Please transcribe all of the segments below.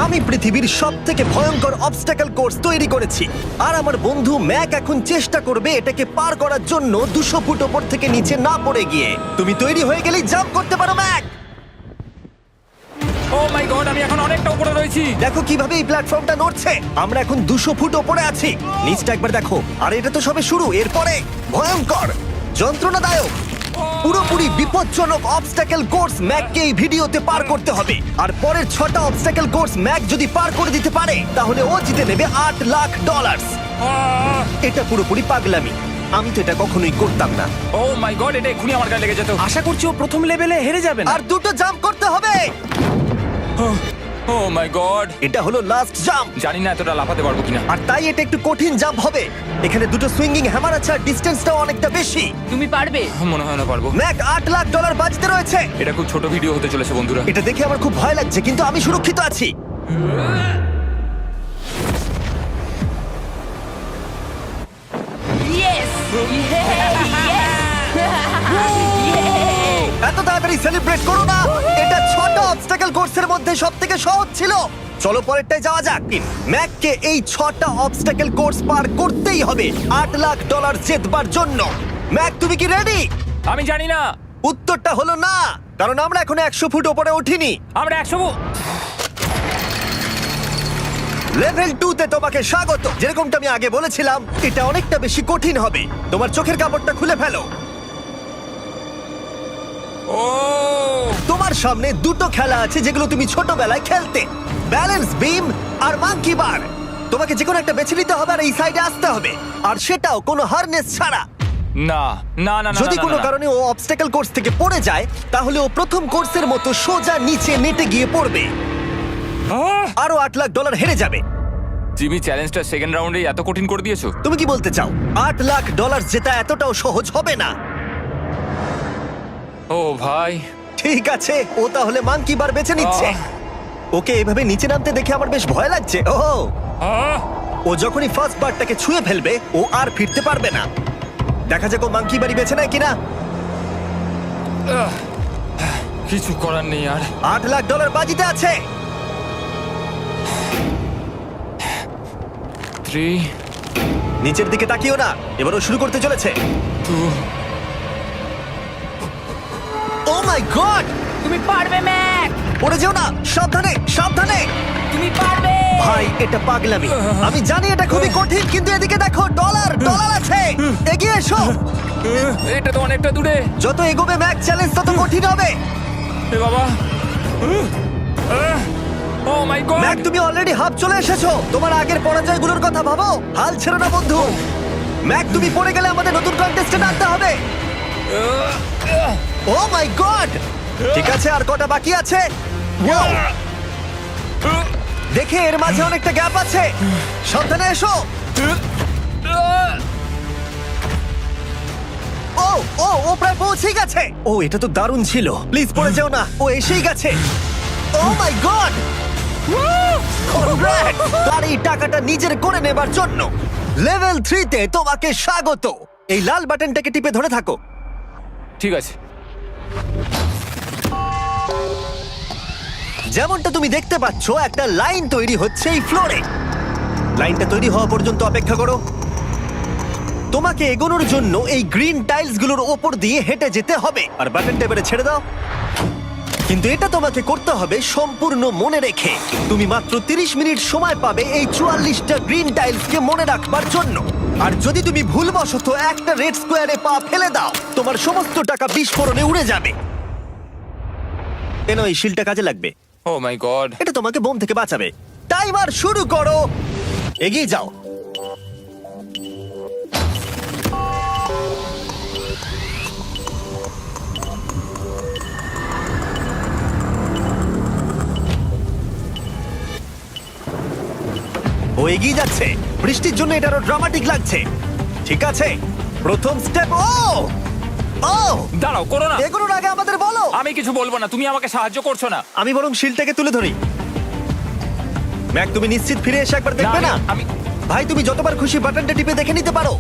আমি পৃথিবীর সবথেকে ভয়ঙ্কর অবস্টাকল কোর্স তৈরি করেছি আর আমার বন্ধু ম্যাক এখন চেষ্টা করবে এটাকে পার করার জন্য 200 ফুট ওপর থেকে নিচে না পড়ে গিয়ে। তুমি তৈরি হয়ে গেলেই জাম্প করতে পারো ম্যাক। ও মাই গড, আমি এখন অনেকটা উপরে রয়েছি। দেখো কিভাবে এই প্ল্যাটফর্মটা নড়ছে। আমরা এখন 200 ফুট ওপরে আছি। নিচটা একবার দেখো। আর এটা তো সবে শুরু, এরপরে ভয়ঙ্কর, যন্ত্রণাদায়ক, পুরোপুরি বিপজ্জনক অবস্টাকল কোর্স ম্যাককে এই ভিডিওতে পার করতে হবে। আর পরের 6টা অবস্টাকল কোর্স ম্যাক যদি পার করে দিতে পারে তাহলে ও জিতে নেবে $8 লাখ। এটা পুরোপুরি পাগলামি। আমি তো এটা কখনোই করতাম না। ও মাই গড, এটা এক্ষুনি আমার গায়ে লেগে যেত। আশা করছি ও প্রথম লেভেলে হেরে যাবে না। আর দুটো জাম্প করতে হবে। ও মাই গড, এটা হলো লাস্ট জাম্প। জানি না এতটা লাফাতে পারবো কিনা। আর তাই এটা একটু কঠিন জাম্প হবে। এখানে দুটো সুইঙ্গিং হ্যামার আছে আর ডিসটেন্সটাও অনেকটা বেশি। তুমি পারবে। মনে হয় না পারবো। ম্যাক $8 লাখ বাজিতে রয়েছে। এটা খুব ছোট ভিডিও হতে চলেছে বন্ধুরা। এটা দেখে আমার খুব ভয় লাগছে, কিন্তু আমি সুরক্ষিত আছি। ইয়েস এত তাড়াতাড়ি সেলিব্রেট করো না। এটা 6টা অবস্টাকল কোর্সের মধ্যে সবথেকে সহজ ছিল। চলো পরেরটায় যাওয়া যাক। ম্যাককে এই 6টা অবস্টাকল কোর্স পার করতেই হবে $8 লাখ জেতবার জন্য। ম্যাক, তুমি কি রেডি? আমি জানি না। উত্তরটা হলো না, কারণ আমরা এখনো 100 ফুট ওপরে উঠিনি। আমরা 100 লেভেল 2 তে তোমাকে স্বাগত। যেরকমটা আমি আগে বলেছিলাম, এটা অনেকটা বেশি কঠিন হবে। তোমার চোখের কাপড়টা খুলে ফেলো। ও তোমার সামনে দুটো খেলা আছে যেগুলো তুমি ছোটবেলায় খেলতে, ব্যালেন্স বিম আর মাঙ্কি বার। তোমাকে যে কোনো একটা বেছে নিতে হবে আর এই সাইডে আসতে হবে, আর সেটাও কোনো হারনেস ছাড়া। না না না না, যদি না, কোনো না, না। কারণে ও অবস্টাকল কোর্স থেকে পড়ে যায় তাহলে ও প্রথম কোর্সের মতো সোজা নিচে নেটে গিয়ে পড়বে, আহ! আরো $8 লাখ হেরে যাবে। জিমি, চ্যালেঞ্জটা সেকেন্ড রাউন্ডে এত কঠিন করে দিয়েছো। তুমি কি বলতে চাও $8 লাখ জেতা এতটাও সহজ হবে না? ও ভাই, ঠিক আছে, ও তাহলে মাঙ্কি বার বেছে নিচ্ছে। ওকে এভাবে নিচে নামতে দেখে আমার বেশ ভয় লাগছে। ও আহ! ও যখনই ফার্স্ট বারটাকে ছুঁয়ে ফেলবে ও আর ফিরতে পারবে না। দেখা যাক ও মাঙ্কি বাড়ি বেছে নেয় কিনা। আহ! কিছু করার নেই আর। $8 লাখ বাজিতে আছে। 3 নিচের দিকে তাকিও না, এবারও শুরু করতে চলেছে। 2 ও মাই গড, তুমি পারবে ম্যাক। পড়ে যেও না, সাবধানে সাবধানে। তুমি পারবে। ভাই এটা পাগলামি। আমি জানি এটা খুবই কঠিন, কিন্তু এদিকে দেখো, ডলার আছে। এগিয়ে এসো। এটা তো অনেকটা দূরে। যত এগোবে ম্যাক চ্যালেঞ্জ তত কঠিন হবে। এ বাবা, ও মাই গড। ম্যাক, তুমি অলরেডি হাফ চলে এসেছো। তোমার আগের পরাজয়গুলোর কথা ভাবো, হাল ছেড়ো না বন্ধু। ম্যাক, তুমি পড়ে গেলে আমাদের নতুন কন্টেস্টেন্ট আনতে হবে। ও মাই গড, ঠিক আছে, আর কটা বাকি আছে? Wow! দেখে এর মাঝে অনেকটা গ্যাপ আছে। সাবধানে এসো। ও ও ও প্রায় পৌঁছে গেছে। ও এটা তো দারুণ ছিল। প্লিজ পড়ে যেও না, ও এসেই গেছে। ও মাই গড, কনগ্রাটস! আর এই টাকাটা নিজের করে নেবার জন্য লেভেল 3 তে তোমাকে স্বাগত। এই লাল বাটনটাকে টিপে ধরে থাকো। ঠিক আছে। যেমনটা তুমি দেখতে পাচ্ছ, একটা লাইন তৈরি হচ্ছে এই ফ্লোরে। লাইনটা তৈরি হওয়া পর্যন্ত অপেক্ষা করো। তোমাকে এগোনোর জন্য এই গ্রিন টাইলস গুলোর ওপর দিয়ে হেঁটে যেতে হবে। আর বাটনটা এবারে ছেড়ে দাও। কিন্তু এটা তোমাকে করতে হবে সম্পূর্ণ মনে রেখে। তুমি মাত্র 30 মিনিট সময় পাবে এই 44টা গ্রিন টাইলসকে মনে রাখবার জন্য। আর যদি তুমি ভুলবশত একটা রেড স্কোয়ারে পা ফেলে দাও, তোমার সমস্ত টাকা বিস্ফোরণে উড়ে যাবে। কেন, এই শিলটা কাজে লাগবে। ও মাই গড। এটা তোমাকে বোম থেকে বাঁচাবে। টাইমার শুরু করো, এগিয়ে যাও। ও এগিয়ে যাচ্ছে। বৃষ্টির জন্য এটা আরো ড্রামাটিক লাগছে। ঠিক আছে, প্রথম স্টেপ। ও ও দাঁড়াও, করো না। এগুলোর আগে আমাদের বলো। আমি কিছু বলবো না, তুমি আমাকে সাহায্য করছো না। আমি বরং শিলটাকে তুলে ধরি। ম্যাক, তুমি নিশ্চিত ফিরে এসে একবার দেখবে না? আমি ভাই, তুমি যতবার খুশি বাটনটা টিপে দেখে নিতে পারো।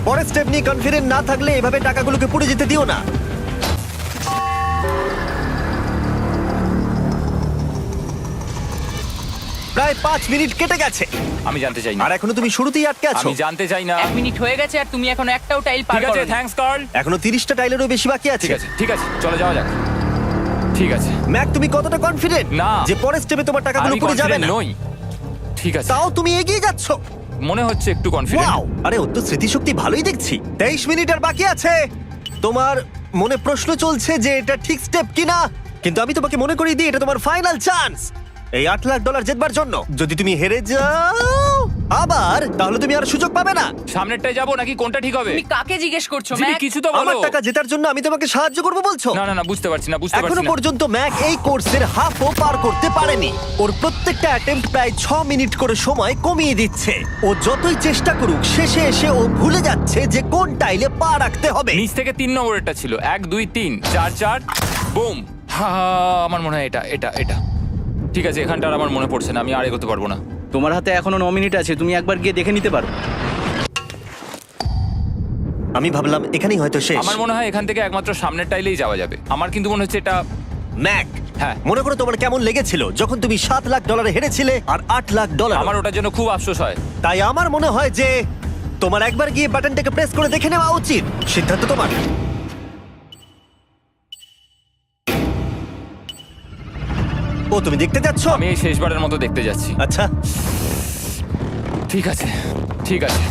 পরের স্টেপ নিয়ে কনফিডেন্ট না থাকলে এভাবে টাকাগুলোকে পুড়ে যেতে দিও না। প্রায় 5 মিনিট কেটে গেছে আমি জানতে চাই না আর এখনো তুমি শুরুতেই আটকে আছো। আমি জানতে চাই না 1 মিনিট হয়ে গেছে আর তুমি এখন একটাও টাইল পার ঠিক আছে করোনি। Thanks Carl. এখনো 30টা টাইলেরও বেশি বাকি আছে। ঠিক আছে চলে যাওয়া যাক। ঠিক আছে ম্যাক, তুমি কতটা কনফিডেন্ট না। যে পরের স্টেপে তোমার টাকাগুলো আমি পুরো যাবে confident না? নই। ঠিক আছে তাও তুমি এগিয়ে যাচ্ছ। মনে হচ্ছে একটু কনফিডেন্ট। ওয়াও, আরে ওর তো স্মৃতিশক্তি ভালোই দেখছি। 23 মিনিট আর বাকি আছে। তোমার মনে প্রশ্ন চলছে যে এটা ঠিক স্টেপ কিনা, কিন্তু আমি তোমাকে মনে করিয়ে দিই এটা তোমার ফাইনাল চান্স এই $8 লাখ জেতবার জন্য। যদি তুমি হেরে যাও আবার, তাহলে তুমি আর সুযোগ পাবে না। সামনেরটায় যাব নাকি কোনটা ঠিক হবে? তুমি কাকে জিজ্ঞেস করছো জিমি, ম্যাক? কিছু তো আমার বলো। টাকা জেতার জন্য আমি তোমাকে সাহায্য করবো বলছো? না বুঝতে পারছি না এখনো পর্যন্ত ম্যাক এই কোর্সের হাফও পার করতে পারেনি। ওর প্রত্যেকটা অ্যাটেম্প্ট প্রায় 6 মিনিট করে সময় কমিয়ে দিচ্ছে। ও যতই চেষ্টা করুক শেষে এসে ও ভুলে যাচ্ছে যে কোন টাইলে পা রাখতে হবে। নিচ থেকে 3 নম্বরেরটা ছিল 1 2 3 4 4 বুম। আমার মনে হয় এটা এটা এটা ঠিক আছে। এখানটা আর আমার মনে পড়ছে না, আমি আর এগোতে পারবো না। তোমার হাতে এখনো 9 মিনিট আছে, তুমি একবার গিয়ে দেখে নিতে পারো। আমি ভাবলাম এখানেই হয়তো শেষ। আমার মনে হয় এখান থেকে একমাত্র সামনের টাইলেই যাওয়া যাবে। আমার কিন্তু মনে হচ্ছে এটা ম্যাক, হ্যাঁ। মনে করো তোমার কেমন লেগেছিল যখন তুমি $7 লাখ হেরেছিলে আর $8 লাখ। আমার ওটার জন্য খুব আফসোস হয়। তাই আমার মনে হয় যে তোমার একবার গিয়ে বাটনটাকে প্রেস করে দেখে নেওয়া উচিত। সিদ্ধান্ত তোমার। ও, তুমি দেখতে যাচ্ছ? আমি এই শেষবারের মতো দেখতে যাচ্ছি। আচ্ছা, ঠিক আছে ঠিক আছে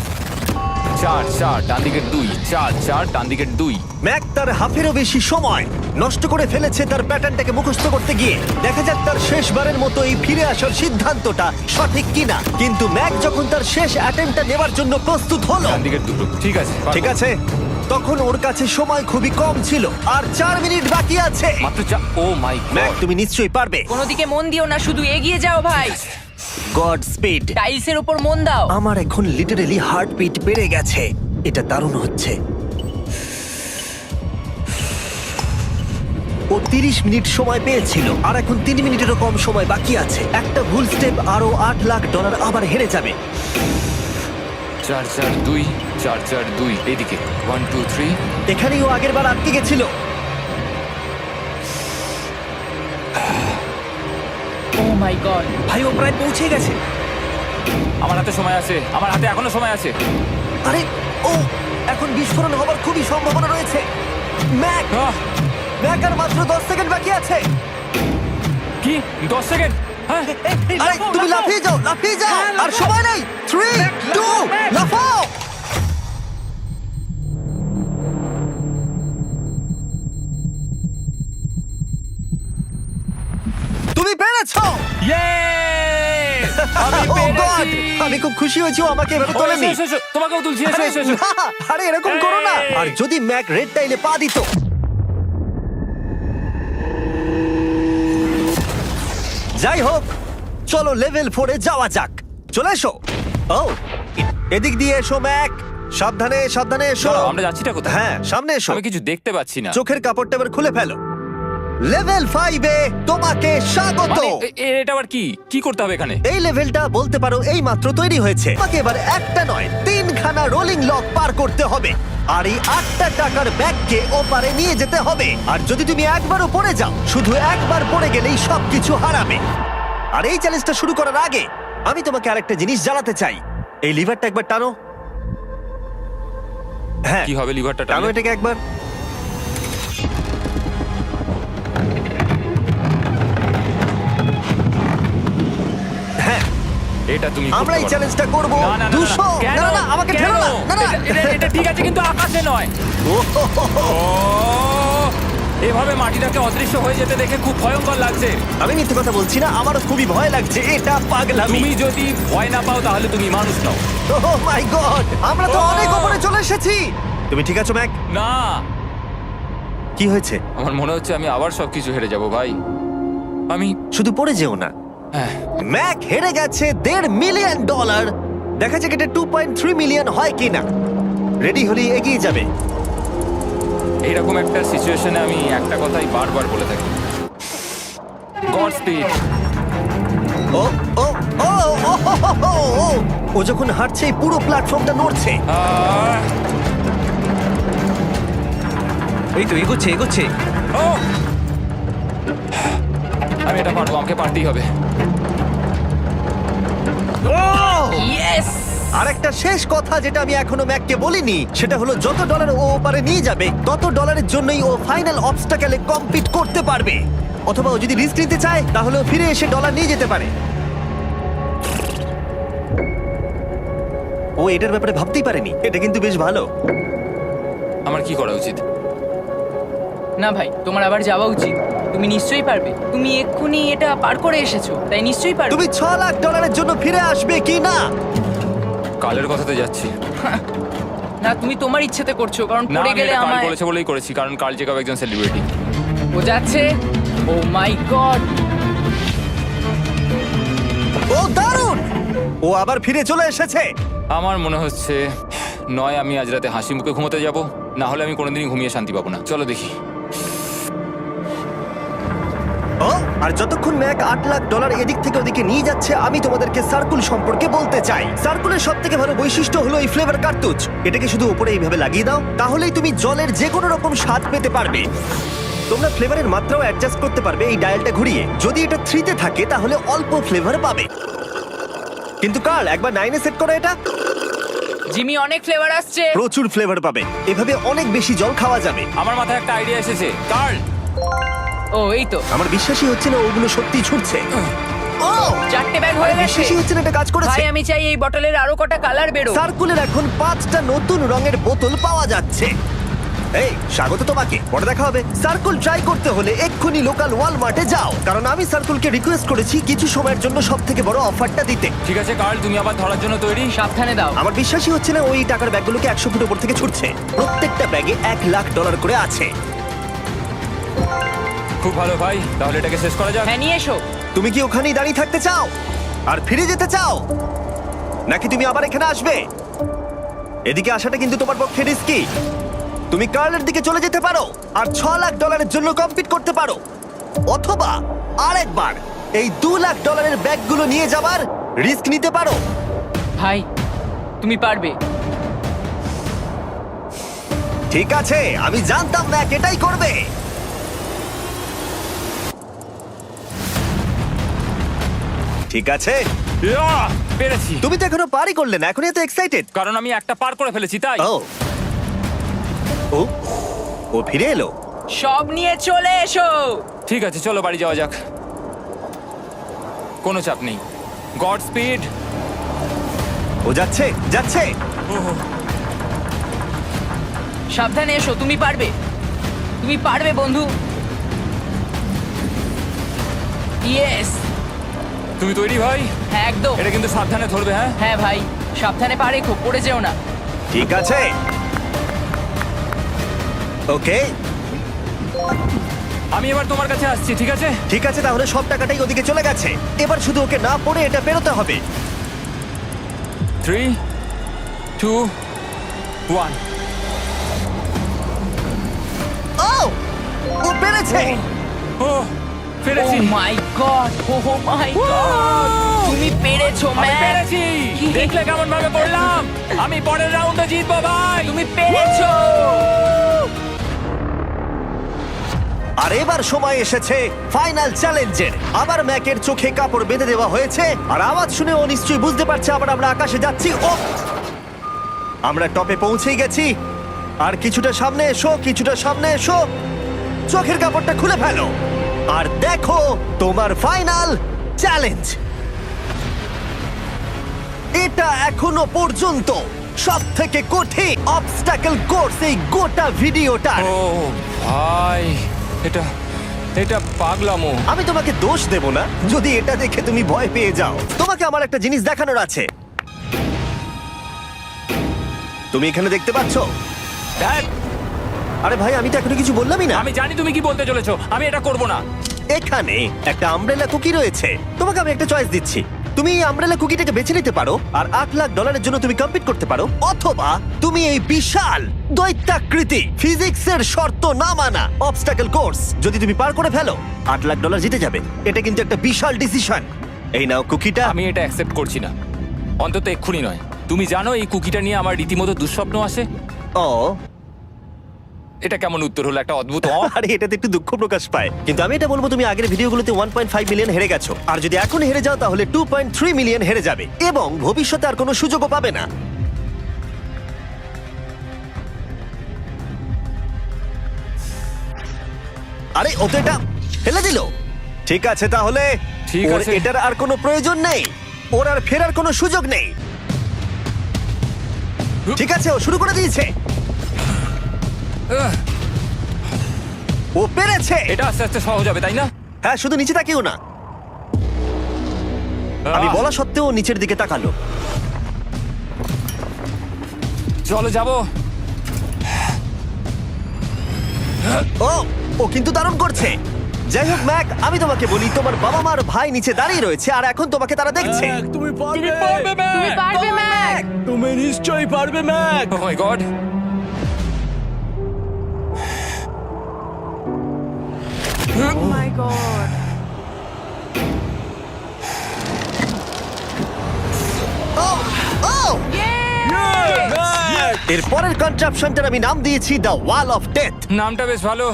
4 4 ডান দিকের 2 4 4 ডান দিকের 2। ম্যাক তার হাফেরও বেশি সময় নষ্ট করে ফেলেছে তার প্যাটার্নটাকে মুখস্থ করতে গিয়ে। দেখা যাক তার শেষবারের মতো এই ফিরে আসার সিদ্ধান্তটা সঠিক কিনা। কিন্তু ম্যাক যখন তার শেষ অ্যাটেম্পটা নেবার জন্য প্রস্তুত হলো, ডান দিকের 2 ঠিক আছে ঠিক আছে, তখন ওর কাছে সময় খুবই কম ছিল আর 4 মিনিট বাকি আছে। মাত্র ও মাই ম্যাক, গড। তুমি নিশ্চয়ই পারবে। কোনো দিকে মন দিও না, শুধু এগিয়ে যাও ভাই। God speed. টাইলসের উপর মন দাও। আমার এখন লিটারালি হার্টবিট বেড়ে গেছে। এটা দারুণ হচ্ছে। ও 30 মিনিট সময় পেয়েছিল আর এখন 3 মিনিটেরও কম সময় বাকি আছে। একটা ভুল স্টেপ আরো $8 লাখ আবার হেরে যাবে। 4 4 2 4 4 2 এইদিকে 1 2 3। এখানেই ও আগের বার আটকে গেছিল। ও মাই গড। ভাই ও প্রায় পৌঁছে গেছে। আমার হাতে সময় আছে, আমার হাতে এখনো সময় আছে। আরে, ও এখন বিস্ফোরণ হবার খুবই সম্ভাবনা রয়েছে। ম্যাক, আহ, ম্যাক আর মাত্র 10 সেকেন্ড বাকি আছে। কি 10 সেকেন্ড? হ্যাঁ আরে তুমি লাফিয়ে যাও, লাফিয়ে যাও। আর সময় নেই। 3 2 লাফাও। তুমি পেরেছো। Yay! আমি Oh God! পেরেছি। আমি খুব খুশি হয়েছি ও আমাকে এভাবে ও, তোলেনি। এসো, এসো, তোমাকেও তুলছি, এসো, আরে এসো, এসো। না, আরে এরকম করো না। এই। আর যদি ম্যাক রেড টাইলে পা দিত। যাই হোক, চলো লেভেল 4 এ যাওয়া যাক। চলে এসো। ও, এদিক দিয়ে এসো ম্যাক। সাবধানে সাবধানে এসো। দাঁড়াও, আমরা যাচ্ছিটা কোথায়? হ্যাঁ, সামনে এসো। আমি কিছু দেখতে পাচ্ছি না। চোখের কাপড়টা এবার খুলে ফেলো। লেভেল 5 এ তোমাকে স্বাগত। মানে, এটা আবার কি কি করতে হবে এখানে? এই লেভেলটা বলতে পারো এই মাত্র তৈরি হয়েছে। তোমাকে এবার একটা নয় 3খানা রোলিং লক পার করতে হবে আর এই 8টা টাকার ব্যাগকে ওপারে নিয়ে যেতে হবে। আর যদি তুমি একবারও পড়ে যাও, শুধু একবার পড়ে গেলেই সবকিছু হারাবে। আর এই চ্যালেঞ্জটা শুরু করার আগে আমি তোমাকে আরেকটা জিনিস জানাতে চাই। এই লিভারটা একবার টানো। হ্যাঁ, কি হবে লিভারটা টানো টানলে? এটাকে একবার। হ্যাঁ, এটা তুমি আমরা এই করতে পারো। চ্যালেঞ্জটা করব। না, না, না, না, 200। কেন? না না, আমাকে কেন? ঠেলো না। না না। এটা ঠিক আছে কিন্তু আকাশে নয়। ও, এভাবে মাটিটাকে অদৃশ্য হয়ে যেতে দেখে খুব ভয়ঙ্কর লাগছে। আমি মিথ্যে কথা বলছি না, আমারও খুবই ভয় লাগছে। এটা পাগলামি। তুমি যদি ভয় না পাও তাহলে তুমি মানুষ নও। ওহ মাই গড, আমরা তো Oh! অনেক উপরে চলে এসেছি। তুমি ঠিক আছো ম্যাক? না, কি হয়েছে? আমার মনে হচ্ছে আমি আবার সবকিছু হেরে যাব ভাই। আমি শুধু পড়ে যেও না। হ্যাঁ, ম্যাক হেরে গেছে $1.5 মিলিয়ন। দেখা যাক এটা 2.3 মিলিয়ন হয় কিনা। রেডি হলেই এগিয়ে যাবে। এইরকম একটা সিচুয়েশনে আমি একটা কথাই বারবার বলে থাকি, গড স্পিড। ও ও ও ও, ও, ও যখন হাঁটছে এই পুরো প্ল্যাটফর্মটা নড়ছে। এই তো এগোচ্ছে এগোচ্ছে। আমি এটা পারবো, আমাকে পারতেই হবে। ইয়েস! আর একটা শেষ কথা যেটা আমি এখনো ম্যাককে বলিনি সেটা হলো যত ডলার ও ওপারে নিয়ে যাবে তত ডলারের জন্যই ও ফাইনাল অবস্টাকেলে কমপ্লিট করতে পারবে। অথবা ও যদি রিস্ক নিতে চায় তাহলে ও ফিরে এসে ডলার নিয়ে যেতে পারে। ও এটার ব্যাপারে ভাবতেই পারেনি। এটা কিন্তু বেশ ভালো। আমার কি করা উচিত? না ভাই, তোমার আবার যাওয়া উচিত। তুমি নিশ্চয়ই পারবে। তুমি এক্ষুনি এটা পার করে এসেছো, তাই নিশ্চয়ই পারবে। তুমি $6,00,000 জন্য ফিরে আসবে কি না? কালের কথাতে যাচ্ছি। না, তুমি তোমার ইচ্ছেতে করছো, কারণ না, পড়ে আমি গেলে এটা কাল আমায়। বলেছে বলেই করেছি, কারণ কাল জেকাব একজন সেলিব্রিটি। ও যাচ্ছে। ও মাই গড! ও দারুণ! ও আবার ফিরে চলে এসেছে। আমার মনে হচ্ছে নয় আমি আজ রাতে হাসি মুখে ঘুমোতে যাব, না হলে আমি কোনোদিনই ঘুমিয়ে শান্তি পাবো না। চলো দেখি। ও, আর যতক্ষণ ম্যাক $8,00,000 এদিক থেকে ওদিকে নিয়ে যাচ্ছে আমি তোমাদেরকে সার্কুল সম্পর্কে বলতে চাই। সার্কুলের সব থেকে ভালো বৈশিষ্ট্য হলো এই ফ্লেভার কার্তুজ। এটাকে শুধু উপরে এইভাবে লাগিয়ে দাও, তাহলেই তুমি জলের যে কোনো রকম স্বাদ পেতে পারবে। তোমরা ফ্লেভারের মাত্রাও অ্যাডজাস্ট করতে পারবে এই ডায়ালটা ঘুরিয়ে। যদি এটা 3 তে থাকে তাহলে অল্প ফ্লেভার পাবে, কিন্তু কাল একবার 9 এ সেট করো এটা, জিমি, অনেক ফ্লেভার আসছে। প্রচুর ফ্লেভার পাবে। এভাবে অনেক বেশি জল খাওয়া যাবে। আমার মাথায় একটা আইডিয়া এসেছে। কার্ল, ও এই তো, আমার বিশ্বাসই হচ্ছে না ওগুলো সত্যি ছুটছে। ও, 4টে ব্যাগ হয়ে গেছে। বিশ্বাসই হচ্ছে না এটা কাজ করেছে। ভাই, আমি চাই এই বটলের আরো কটা কালার বেরো। সার্কুলের এখন 5টা নতুন রঙের বোতল পাওয়া যাচ্ছে। এই, স্বাগত তোমাকে। পরে দেখা হবে। সার্কুল ট্রাই করতে হলে এক্ষুনি লোকাল ওয়ালমার্টে যাও, কারণ আমি সার্কুলকে রিকোয়েস্ট করেছি কিছু সময়ের জন্য সবথেকে বড় অফারটা দিতে। ঠিক আছে কার্ল, তুমি আবার ধরার জন্য তৈরি? সাবধানে দাও। আমার বিশ্বাসই হচ্ছে না ওই টাকার ব্যাগগুলোকে 100 ফুট উপর থেকে ছুটছে। প্রত্যেকটা ব্যাগে $1,00,000 করে আছে। খুব ভালো ভাই, তাহলে এটাকে শেষ করা যাক। হ্যাঁ, নিয়ে এসো। তুমি কি ওখানেই দাঁড়িয়ে থাকতে চাও আর ফিরে যেতে চাও, নাকি তুমি আবার এখানে আসবে? এদিকে আসাটা কিন্তু তোমার পক্ষে রিস্কি। তুমি কার্লের দিকে চলে যেতে পারো আর $6,00,000 জন্য কম্পিট করতে পারো, অথবা আরেকবার এই $2,00,000 ব্যাগগুলো নিয়ে যাবার রিস্ক নিতে পারো। ভাই, তুমি পারবে। ঠিক আছে, আমি জানতাম না এটাই করবে। ঠিক আছে, ইয়াহ! পেরেছি। তুমি তো এখনো পারই করলে না, এখনই এত এক্সাইটেড। কারণ আমি একটা পার করে ফেলেছি তাই। ও ও ও ফিরে এলো। সব নিয়ে চলে এসো। ঠিক আছে, চলো বাড়ি যাওয়া যাক। কোনো চাপ নেই। God speed. ও যাচ্ছে যাচ্ছে। সাবধানে এসো, তুমি পারবে। তুমি পারবে বন্ধু। ইয়েস! তুমি তৈরি ভাই? হ্যাঁ, একদম। এটা কিন্তু সাবধানে ধরবে, হ্যাঁ? হ্যাঁ ভাই, সাবধানে পারে, খুব পড়ে যেও না। ঠিক আছে, ওকে আমি এবার তোমার কাছে আসছি, ঠিক আছে? ঠিক আছে, তাহলে সব টাকাটাই ওদিকে চলে গেছে। এবার শুধু ওকে না পড়ে এটা পেরোতে হবে। 3, 2, 1। ও ও পেরেছে। ও পেরেছি। ও মাই গড! ও মাই গড! তুমি পেরেছো, আমি ম্যান! পেরেছি। দেখলে কেমন ভাবে পড়লাম? আমি পরের রাউন্ডে জিতবো ভাই। তুমি পেরেছো! আর এবার সময় এসেছে ফাইনাল চ্যালেঞ্জের। আবার ম্যাকের চোখে কাপড় বেঁধে দেওয়া হয়েছে, আর আওয়াজ শুনে ও নিশ্চয়ই বুঝতে পারছে আবার আমরা আকাশে যাচ্ছি। ও, আমরা টপে পৌঁছেই গেছি। আর কিছুটা সামনে এসো, কিছুটা সামনে এসো। চোখের কাপড়টা খুলে ফেলো আর দেখো তোমার ফাইনাল চ্যালেঞ্জ। এটা এখনো পর্যন্ত সবথেকে কঠিন অবস্টাকেল কোর্স এই গোটা ভিডিওটা। ও ভাই, এটা এটা পাগলামো। আমি তোমাকে দোষ দেব না যদি এটা দেখে তুমি ভয় পেয়ে যাও। তোমাকে আমার একটা জিনিস দেখানোর আছে। তুমি এখানে দেখতে পাচ্ছ? ধ্যাৎ, আরে ভাই, আমি তো এখনো কিছু বললামই না। আমি জানি তুমি কি বলতে চলেছো। আমি এটা করব না। এখানে একটা আমব্রেলা কুকি রয়েছে। তোমাকে আমি একটা চয়েস দিচ্ছি। তুমি এই আমব্রেলা কুকিটাকে বেছে নিতে পারো আর $8,00,000 জন্য তুমি কম্পিট করতে পারো, অথবা তুমি এই বিশাল দৈত্যাকৃতি ফিজিক্সের শর্ত না মানা অবস্টাকেল কোর্স যদি তুমি পার করে ফেলো $8,00,000 জিতে যাবে। এটা কিন্তু একটা বিশাল ডিসিশন। এই নাও কুকিটা। আমি এটা অ্যাকসেপ্ট করছি না, অন্তত এক্ষুনি নয়। তুমি জানো এই কুকিটা নিয়ে আমার রীতিমতো দুঃস্বপ্ন আসে। ও এটা কেমন উত্তর হলো, একটা অদ্ভুত আরে এটাতে একটু দুঃখ প্রকাশ পায়, কিন্তু আমি এটা বলবো তুমি আগের ভিডিওগুলোতে 1.5 মিলিয়ন হেরে গেছো, আর যদি এখন হেরে যাও তাহলে 2.3 মিলিয়ন হেরে যাবে এবং ভবিষ্যতে আর কোনো সুযোগও পাবে না। আরে ও তো এটা ফেলে দিল। ঠিক আছে তাহলে ঠিক ওর আছে। এটার আর কোনো প্রয়োজন নেই, ওর আর ফেরার কোনো সুযোগ নেই। ঠিক আছে, ও শুরু করে দিয়েছে, আহ, ও পেরেছে। এটা আস্তে আস্তে সহজ হবে, তাই না? হ্যাঁ, শুধু নিচে তাকিও না। আমি বলা সত্ত্বেও ও নিচের দিকে তাকালো। চলো যাবো। ও ও কিন্তু দারুণ করছে। যাই হোক ম্যাক, আমি তোমাকে বলি তোমার বাবা মার ভাই নিচে দাঁড়িয়ে রয়েছে আর এখন তোমাকে তারা দেখছে। তুমি পারবে তুমি পারবে ম্যাক। তুমি নিশ্চয়ই পারবে ম্যাক। ও মাই গড। ও মাই গড। ও ও এর পরের কনট্রাপশনটার আমি নাম দিয়েছি দ্য ওয়াল অফ ডেথ। নামটা বেশ ভালো।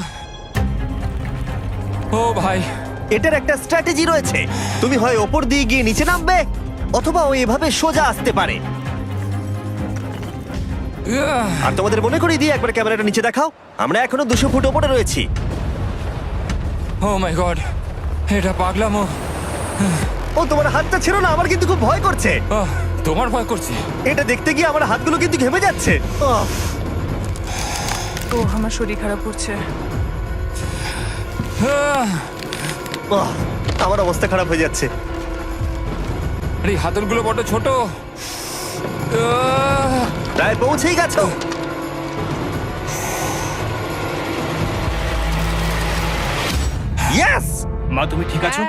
ও ভাই, এটার একটা স্ট্র্যাটেজি রয়েছে, তুমি হয় ওপর দিয়ে গিয়ে নিচে নামবে অথবা ও এভাবে সোজা আসতে পারে। আর তোমাদের মনে করিয়ে দিয়ে একবার ক্যামেরাটা নিচে দেখাও, আমরা এখনো 200 ফুট ওপরে রয়েছি। ও মাই গড, এটা পাগলামো। ও তোমার হাতটা ছিল না, আমার কিন্তু খুব ভয় করছে। আহ, তোমার ভয় করছে? এটা দেখতে গিয়ে আমার হাতগুলো কিন্তু ঘেমে যাচ্ছে। আহ, ও আমার শরীর খারাপ করছে। আহ, আহ, আমার অবস্থা খারাপ হয়ে যাচ্ছে। আরে এই হাতলগুলো বড় ছোট। আহ, প্রায় পৌঁছেই গেছো। ইয়েস! মা তুমি ঠিক আছো?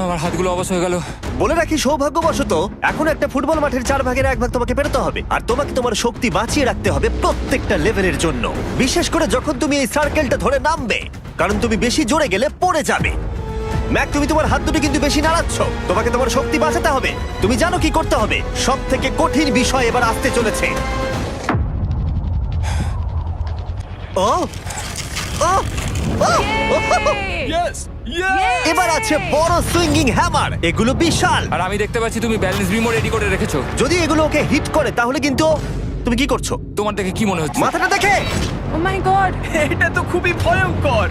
আমার হাতগুলো অবশ হয়ে গেল। বলে রাখি, সৌভাগ্যবশত এখন একটা ফুটবল মাঠের 4 ভাগের 1 ভাগ তোমাকে পেরোতে হবে, আর তোমাকে তোমার শক্তি বাঁচিয়ে রাখতে হবে প্রত্যেকটা লেভেলের জন্য, বিশেষ করে যখন তুমি এই সার্কেলটা ধরে নামবে, কারণ তুমি বেশি জোরে গেলে পড়ে যাবে। ম্যাক, তুমি তোমার হাত দুটো কিন্তু বেশি নাড়াচ্ছ, তোমাকে তোমার শক্তি বাঁচাতে হবে। তুমি জানো কি করতে হবে। সব থেকে কঠিন বিষয় এবার আসতে চলেছে। ও ও ও! ইয়েস এবার আছে বড় সুইঙ্গিং হ্যামার, এগুলো বিশাল। আর আমি দেখতে পাচ্ছি তুমি ব্যালেন্স বিমও রেডি করে রেখেছো। যদি এগুলো ওকে হিট করে তাহলে কিন্তু তুমি কি করছো? তোমার দেখে কি মনে হচ্ছে? মাথাটা দেখে। ও মাই গড। এটা তো খুবই ভয়ঙ্কর।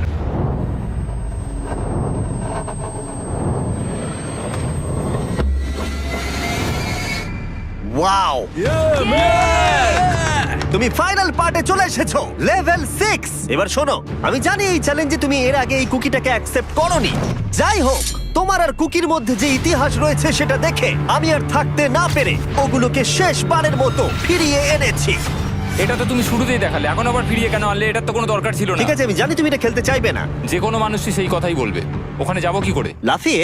ওয়াও, তুমি ফাইনাল পার্টে চলে এসেছো, লেভেল 6। এবার শোনো, আমি জানি এই চ্যালেঞ্জে তুমি এর আগে এই কুকিটাকে অ্যাকসেপ্ট করোনি। যাই হোক, তোমার আর কুকির মধ্যে যে ইতিহাস রয়েছে সেটা দেখে আমি আর থাকতে না পেরে ওগুলোকে শেষবারের মতো ফিরিয়ে এনেছি। এটা তো তুমি শুরুতেই দেখালে, এখন আবার ফিরিয়ে কেন আনলে? এটার তো কোনো দরকার ছিল না। ঠিক আছে, আমি জানি তুমি এটা খেলতে চাইবে না। যে কোনো মানুষই সেই কথাই বলবে। ওখানে যাবো কি করে? লাফিয়ে?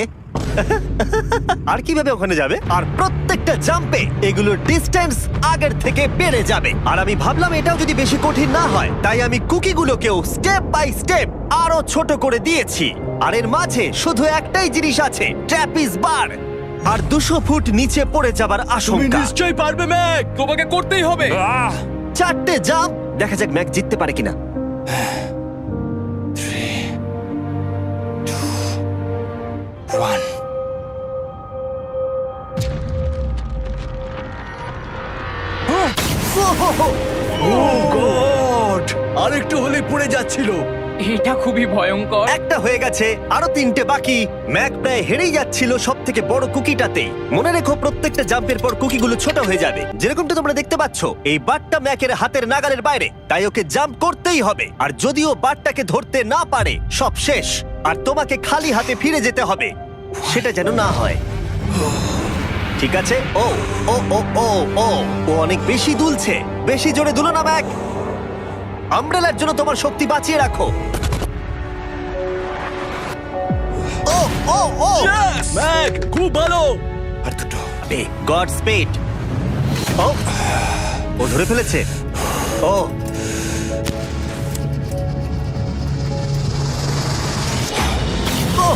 আর কিভাবে ওখানে যাবে? আর প্রত্যেকটা জাম্পে এগুলোর ডিস্টেন্স আগের থেকে বেড়ে যাবে। আর আমি ভাবলাম এটাও যদি বেশি কঠিন না হয়, তাই আমি কুকিগুলোকেও স্টেপ বাই স্টেপ আরো ছোট করে দিয়েছি। আর এর মাঝে শুধু একটাই জিনিস আছে, ট্র্যাপিজ বার। আর 200 ফুট নিচে পড়ে যাবার তুমি আশঙ্কা। নিশ্চয়ই পারবে ম্যাক, তোমাকে করতেই হবে। আহ! 4টে জাম্প, দেখা যাক ম্যাক জিততে পারে কিনা। 3, 2, 1। গড, আরেকটু হলে পড়ে যাচ্ছিল। এটা খুবই ভয়ঙ্কর। একটা হয়ে গেছে, আরো 3টে বাকি। ম্যাক প্রায় হেরেই যাচ্ছিল সব থেকে বড় কুকিটাতে। মনে রেখো, প্রত্যেকটা জাম্পের পর কুকিগুলো ছোট হয়ে যাবে। যেরকমটা তোমরা দেখতে পাচ্ছ, এই বারটা ম্যাকের হাতের নাগালের বাইরে, তাই ওকে জাম্প করতেই হবে। আর যদিও বারটাকে ধরতে না পারে, সব শেষ। আর তোমাকে খালি হাতে ফিরে যেতে হবে, সেটা যেন না হয়। ঠিক আছে। ও ও ও ও ও ও অনেক বেশি দুলছে। বেশি জোরে দুলো না ম্যাক। আমব্রেলার জন্য তোমার শক্তি বাঁচিয়ে রাখো। ও ও ও ম্যাক, খুব ভালো। আর দুটো। God speed. ও ও ধরে ফেলেছে। ও ও,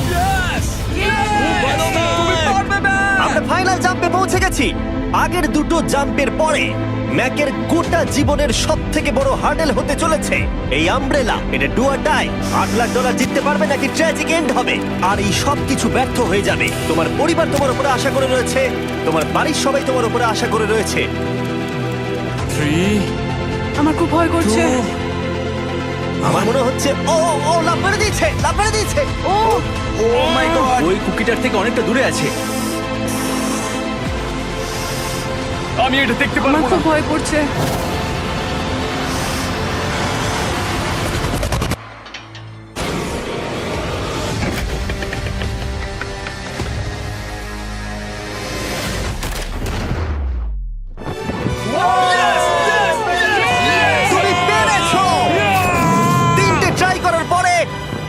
ভালো ম্যাক। আমরা ফাইনাল জাম্পে পৌঁছে গেছি। আগের দুটো জাম্পের পরে ম্যাকের গোটা জীবনের সব থেকে বড় হার্ডেল হতে চলেছে এই আমব্রেলা। এটা ডু অর ডাই। $8 লাখ জিততে পারবে নাকি ট্র্যাজিক এন্ড হবে। আর এই সব কিছু ব্যর্থ হয়ে যাবে। তোমার পরিবার তোমার উপরে আশা করে রয়েছে, তোমার বাড়ির সবাই তোমার উপরে আশা করে রয়েছে। 3 আমার খুব ভয় করছে। 2 আমার মনে হচ্ছে ও ও লাভ মেরে দিয়েছে, লাভ মেরে দিয়েছে। ও ও মাই গড, ওই কুকিটার থেকে অনেকটা দূরে আছে। আমি এটা দেখতে আমার পারবো না। খুব ভয় করছে। তুমি পেরেছো! 3টে ট্রাই করার পরে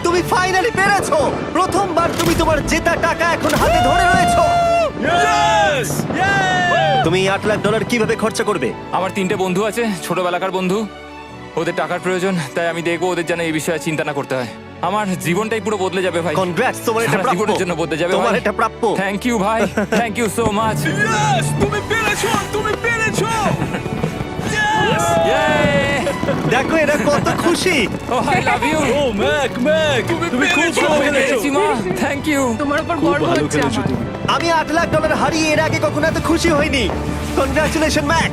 তুমি ফাইনালি পেরেছো। প্রথমবার তুমি তোমার জেতা টাকা এখন হাতে ধরে রয়েছো। Yes! তুমি $8 লাখ কিভাবে খরচা করবে? আমার 3টে বন্ধু আছে, ছোটবেলাকার বন্ধু। ওদের টাকার প্রয়োজন, তাই আমি দেখবো ওদের যেন এই বিষয়ে চিন্তা না করতে হয়। আমার জীবনটাই পুরো বদলে যাবে ভাই। কনগ্রাটস, তোমার এটা সারা প্রাপ্য। জীবনের জন্য বদলে যাবে তোমার ভাই। এটা প্রাপ্য। থ্যাংক ইউ ভাই, thank you so much. Yes! তুমি পেরেছো, তুমি পেরেছো। দেখো এরা কত খুশি। Oh I love you. Oh Mac, Mac, তুমি খুব ভালো খেলেছো। মা, থ্যাংক ইউ। তোমার উপর খুব গর্ব ভালো হচ্ছে খেলেছো আমার। তুমি। আমি $8 লাখ হারিয়ে এর আগে কখনো এত খুশি হইনি। Congratulation Mac.